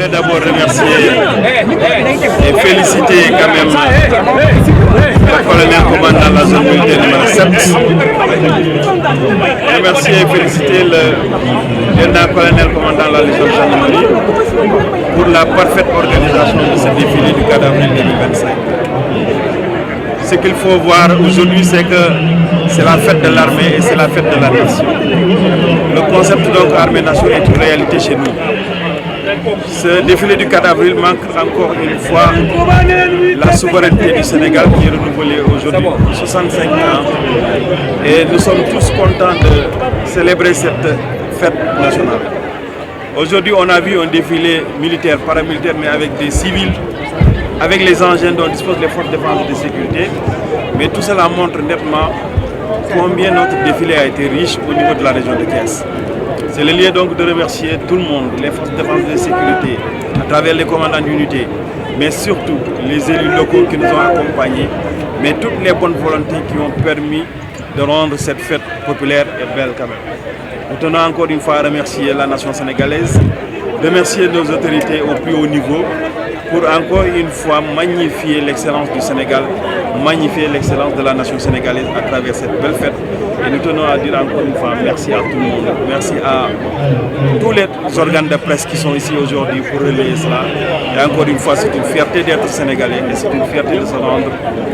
voudrais d'abord remercier et féliciter quand même le colonel commandant de la zone militaire numéro 7. Remercier et féliciter le lieutenant-colonel commandant de la Légion de gendarmerie pour la parfaite organisation de ce défilé du 4 avril 2025. Ce qu'il faut voir aujourd'hui, c'est que c'est la fête de l'armée et c'est la fête de la nation. Le concept donc armée-nation est une réalité chez nous. Ce défilé du 4 avril manque encore une fois la souveraineté du Sénégal qui est renouvelée aujourd'hui, 65 ans. Et nous sommes tous contents de célébrer cette fête nationale. Aujourd'hui, on a vu un défilé militaire, paramilitaire, mais avec des civils, avec les engins dont disposent les forces de défense et de sécurité. Mais tout cela montre nettement combien notre défilé a été riche au niveau de la région de Thiès. C'est le lieu donc de remercier tout le monde, les forces de défense et de sécurité, à travers les commandants d'unité, mais surtout les élus locaux qui nous ont accompagnés, mais toutes les bonnes volontés qui ont permis de rendre cette fête populaire et belle quand même. Nous tenons encore une fois à remercier la nation sénégalaise, remercier nos autorités au plus haut niveau pour encore une fois magnifier l'excellence du Sénégal, magnifier l'excellence de la nation sénégalaise à travers cette belle fête. Et nous tenons à dire encore une fois merci à tout le monde, merci à tous les organes de presse qui sont ici aujourd'hui pour relayer cela. Et encore une fois, c'est une fierté d'être sénégalais et c'est une fierté de se rendre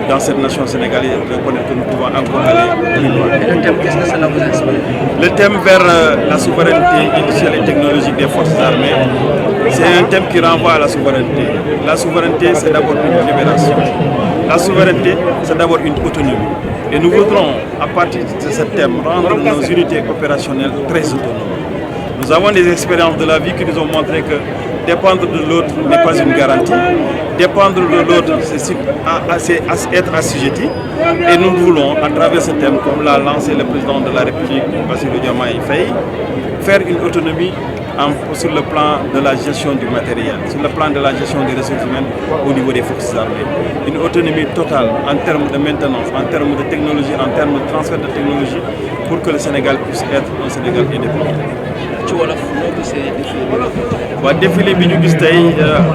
dans cette nation sénégalaise et de reconnaître que nous pouvons encore aller plus loin. Et le thème, qu'est-ce que cela vous inspire? Le thème vers la souveraineté industrielle et technologique des forces armées, c'est un thème qui renvoie à la souveraineté. La souveraineté, c'est d'abord une libération. La souveraineté, c'est d'abord une autonomie. Et nous voudrons, à partir de ce thème, rendre nos unités opérationnelles très autonomes. Nous avons des expériences de la vie qui nous ont montré que dépendre de l'autre n'est pas une garantie. Dépendre de l'autre, c'est être assujetti. Et nous voulons, à travers ce thème, comme l'a lancé le président de la République, Bassirou Diomaye Faye, faire une autonomie sur le plan de la gestion du matériel, sur le plan de la gestion des ressources humaines au niveau des forces armées. Une autonomie totale en termes de maintenance, en termes de technologie, en termes de transfert de technologie pour que le Sénégal puisse être un Sénégal indépendant. ci wolof noo gisee défilé bi. waaw défilé bi ñu gis tey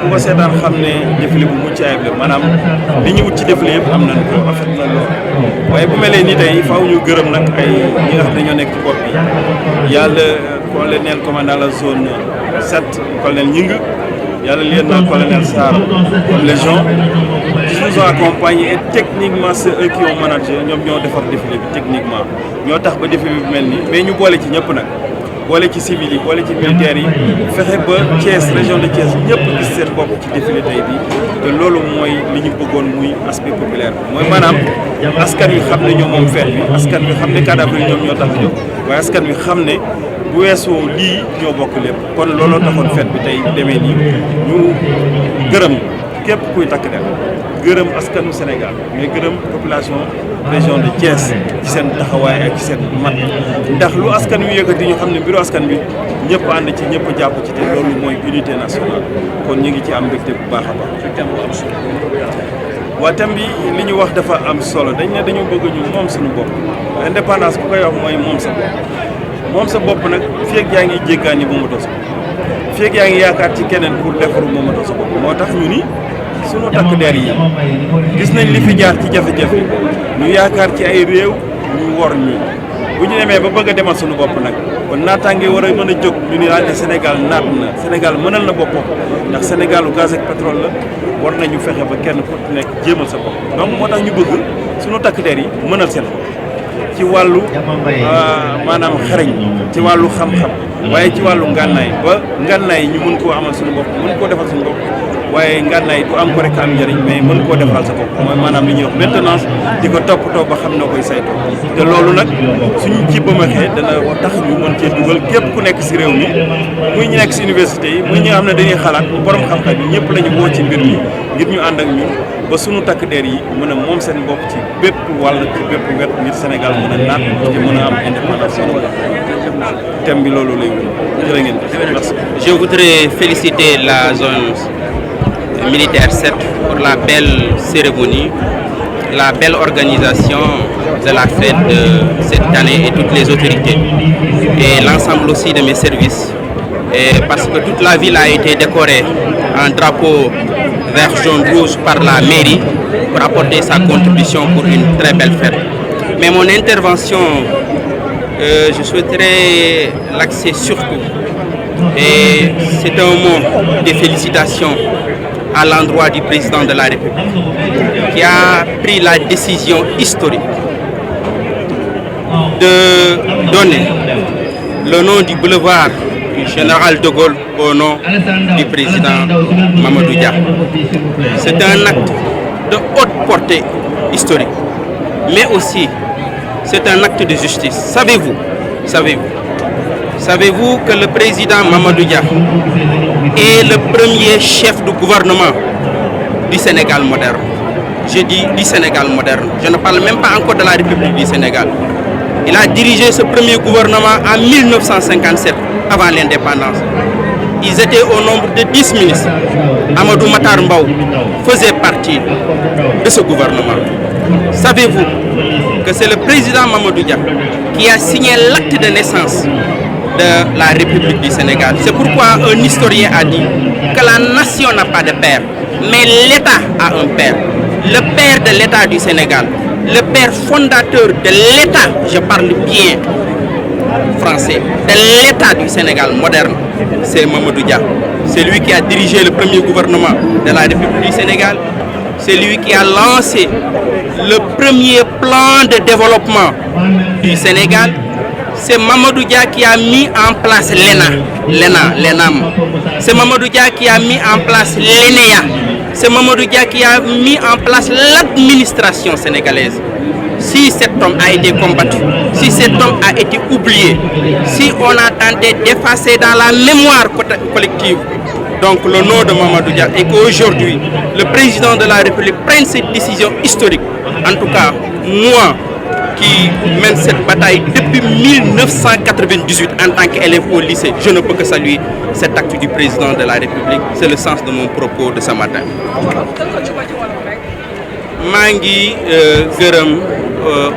ku ko seetaan xam ne défilé bu mucc ayib la maanaam li ñu wut ci défilé yëpp am nañ ko rafet na lool waaye bu mel ni tey faaw ñu gërëm nag ay ñi nga xam ne ñoo nekk ci bopp bi yàlla colonel commandant la zone 7 colonel Ñing yàlla lieutenant colonel Sarr Légion qui nous ont accompagnés et techniquement c'est eux qui ont managé ñoom ñoo defar défilé bi techniquement ñoo tax ba défilé bi mel nii mais ñu boole ci ñëpp nag. boole ci civil yi boole ci militaires yi fexe ba Thiès région de Thiès ñëpp gis seen bopp ci défilé tey bi te loolu mooy li ñu bëggoon muy aspect populaire mooy maanaam askan wi xam ne ñoom moom fête bi askan wi xam ne 4 avril ñoom ñoo tax a jóg waaye askan wi xam ne bu weesoo lii ñoo bokk lépp kon looloo taxoon fête bi tey demee nii ñu gërëm képp kuy takk der gërëm askanu Sénégal mais gërëm population région de Thiès ci seen taxawaay ak ci seen mat ndax lu askan wi yëkkati ñu xam ne mbiru askan bi ñëpp ànd ci ñëpp jàpp ci te loolu mooy unité nationale kon ñu ngi ci am mbégte bu baax a baax. waa thème bi li ñu wax dafa am solo dañ ne dañoo bëgg ñu moom suñu bopp indépendance bu koy wax mooy moom sa bopp moom sa bopp nag fii ak yaa ngi jéggaani moomatoo sa bopp fii ak yaa ngi yaakaar ci keneen pour defaru moomatoo sa bopp moo tax ñu ni sunu takk der yi gis nañ li fi jaar ci jafe-jafe ñu yaakaar ci ay réew ñu wor ñi bu ñu demee ba bëgg a demal sunu bopp nag kon naataange war a mën a jóg ñu ni daal ne Sénégal naat na Sénégal mënal na boppam ndax Sénégalu gaz ak pétrole la war nañu fexe ba kenn ku nekk jéemal sa bopp donc moo tax ñu bëgg sunu takk der yi mënal seen bopp ci wàllu maanaam xarañ ci wàllu xam-xam waaye ci wàllu ngànnaay ba ngànnaay ñu mën koo amal suñu bopp mën koo defal suñu bopp waaye ngànnaay du am ko rek am njëriñ mais mën koo defal sa bopp mooy maanaam li ñuy wax maintenance di ko toppatoo ba xam noo koy saytoo te loolu nag suñu ci bëmaxee dana tax ñu mën cee dugal képp ku nekk si réew mi muy ñu nekk si université yi muy ñi nga xam ne dañuy xalaat borom xam-xam yi ñëpp la ñu woo ci mbir mi ngir ñu ànd ak ñun ba suñu takk der yi mën a moom seen bopp ci bépp wàll ci bépp wet ngir Sénégal mën a naat te mën a am indépendance thème bi loolu lay wut jërë ngeen jëf. Je voudrais féliciter la zone militaire 7 pour la belle cérémonie, la belle organisation de la fête de cette année et toutes les autorités et l'ensemble aussi de mes services et parce que toute la ville a été décorée en drapeau vert, jaune, rouge par la mairie pour apporter sa contribution pour une très belle fête. Mais mon intervention, je souhaiterais l'axer surtout, et c'est un mot de félicitations à l'endroit du président de la République qui a pris la décision historique de donner le nom du boulevard du général de Gaulle au nom du président Mamadou Dia. C'est un acte de haute portée historique, mais aussi c'est un acte de justice. Savez-vous que le président Mamadou Dia est le premier chef de gouvernement du Sénégal moderne? Je dis du Sénégal moderne. Je ne parle même pas encore de la République du Sénégal. Il a dirigé ce premier gouvernement en 1957, avant l'indépendance. Ils étaient au nombre de 10 ministres. Amadou Matar Mbow faisait partie de ce gouvernement. Savez-vous que c'est le président Mamadou Dia qui a signé l'acte de naissance de la République du Sénégal? C'est pourquoi un historien a dit que la nation n'a pas de père, mais l'État a un père. Le père de l'État du Sénégal, le père fondateur de l'État, je parle bien français, de l'État du Sénégal moderne, c'est Mamadou Dia. C'est lui qui a dirigé le premier gouvernement de la République du Sénégal. C'est lui qui a lancé le premier plan de développement du Sénégal. C'est Mamadou Dia qui a mis en place l'ENAM. C'est Mamadou Dia qui a mis en place l'ENEA. C'est Mamadou Dia qui a mis en place l'administration sénégalaise. Si cet homme a été combattu, si cet homme a été oublié, si on a tenté d'effacer dans la mémoire collective donc le nom de Mamadou Dia, et qu'aujourd'hui le président de la République prenne cette décision historique, en tout cas moi qui mène cette bataille depuis 1998 en tant qu'élève au lycée, je ne peux que saluer cet acte du président de la République. C'est le sens de mon propos de ce matin. maa ngi gërëm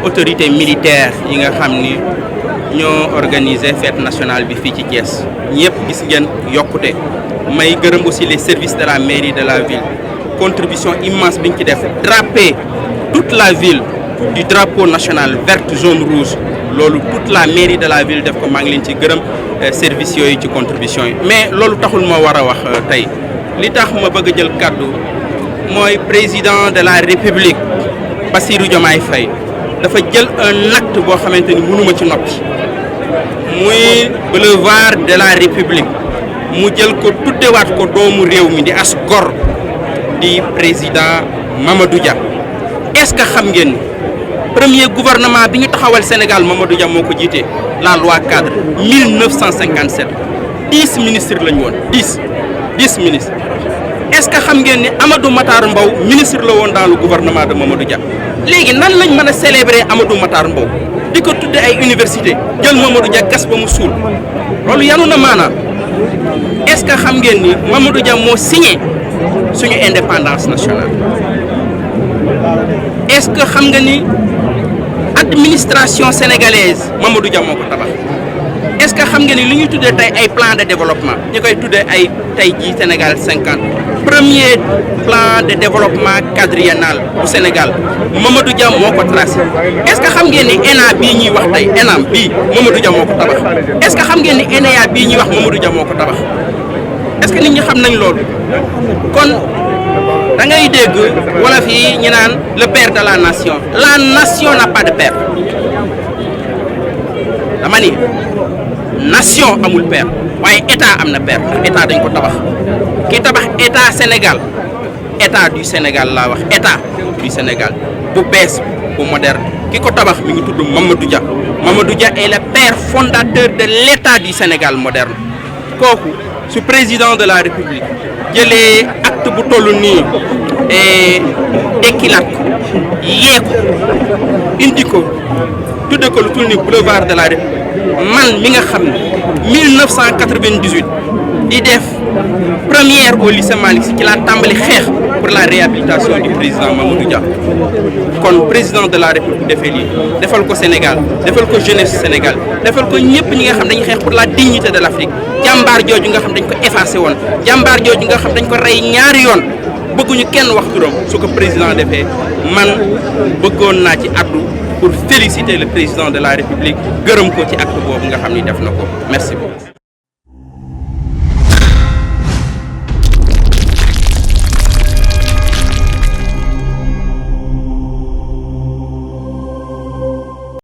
autorité militaire yi nga xam ni ñoo organisé fête nationale bi fii ci Thiès ñëpp gis ngeen yokkute. May gërëm aussi les services de la mairie de la ville, contribution immense bi ñu ci def, draper toute la ville du drapeau national vert, jaune, rouge. Loolu toute la mairie de la ville def ko. Maa ngi leen ci gërëm services yooyu ci contribution yi. Mais loolu taxul ma war a wax tey li tax ma bëgg a jël kàddu mooy président de la République Bassirou Diomaye Faye dafa jël un acte boo xamante ni mënuma ci noppi muy boulevard de la République mu jël ko tuddewaat ko doomu réew mi di as gor di président Mamadou Dia. Est-ce que xam ngeen premier gouvernement bi ñu taxawal Sénégal Mamadou Dia moo ko jiite, la loi cadre 1957 10 ministres lañu woon 10 ministres. Est-ce que xam ngeen ni Amadou Matar Mbow ministre la woon dans le gouvernement de Mamadou Dia? Léegi nan lañ mën a célébrer Amadou Matar Mbow di ko tudde ay université jël Mamadou Dia gas ba mu suul? Loolu yanu na maanaam. Est-ce que xam ngeen ni Mamadou Dia moo signé suñu indépendance nationale? Est-ce que xam nga ni administration sénégalaise Mamadou Dia moo ko tabax? Est-ce que xam nga ni li ñuy tuddee tey ay plan de développement ñu koy tuddee ay tey jii Sénégal 50 premier plan de développement quadriennal bu Sénégal Mamadou Dia moo ko tracé? Est-ce que xam ngeen ni ENA bii ñuy wax tey ENAM bii Mamadou Dia moo ko tabax? Est-ce que xam ngeen ni ENEA bii ñuy wax Mamadou Dia moo ko tabax? Est-ce que nit ñi xam nañ loolu? Kon da ngay dégg wala fii ñu naan le père de la nation. La nation n'a pas de père. Dama ni nation amul père waaye état am na père ndax état dañ ko tabax. Ki tabax état Sénégal, état du Sénégal laa wax, état du Sénégal bu bees bu moderne ki ko tabax mi ngi tudd Mamadou Dia. Mamadou Dia est le père fondateur de l'état du Sénégal moderne. Kooku su président de la République jëlee acte bu toll nii et dekkilaat ko yee ko indi ko tudde ko lu tul ni boulevard de la République, man mi nga xam ne 1998 di def première au lycée Malick Sy ci la tàmbali xeex pour la réhabilitation du président Mamadou Dia. Kon président de la République defee lii defal ko Sénégal, defal ko jeunesse Sénégal, defal ko ñëpp ñi nga xam dañuy xeex pour la dignité de l'Afrique. jàmbaar jooju nga xam dañ ko effacé woon jàmbaar jooju nga xam dañ ko rey ñaari yoon bëgguñu kenn wax turam su ko président defee man bëggoon naa ci addu pour féliciter le président de la République gërëm ko ci acte boobu nga xam ni def na ko merci beaucoup.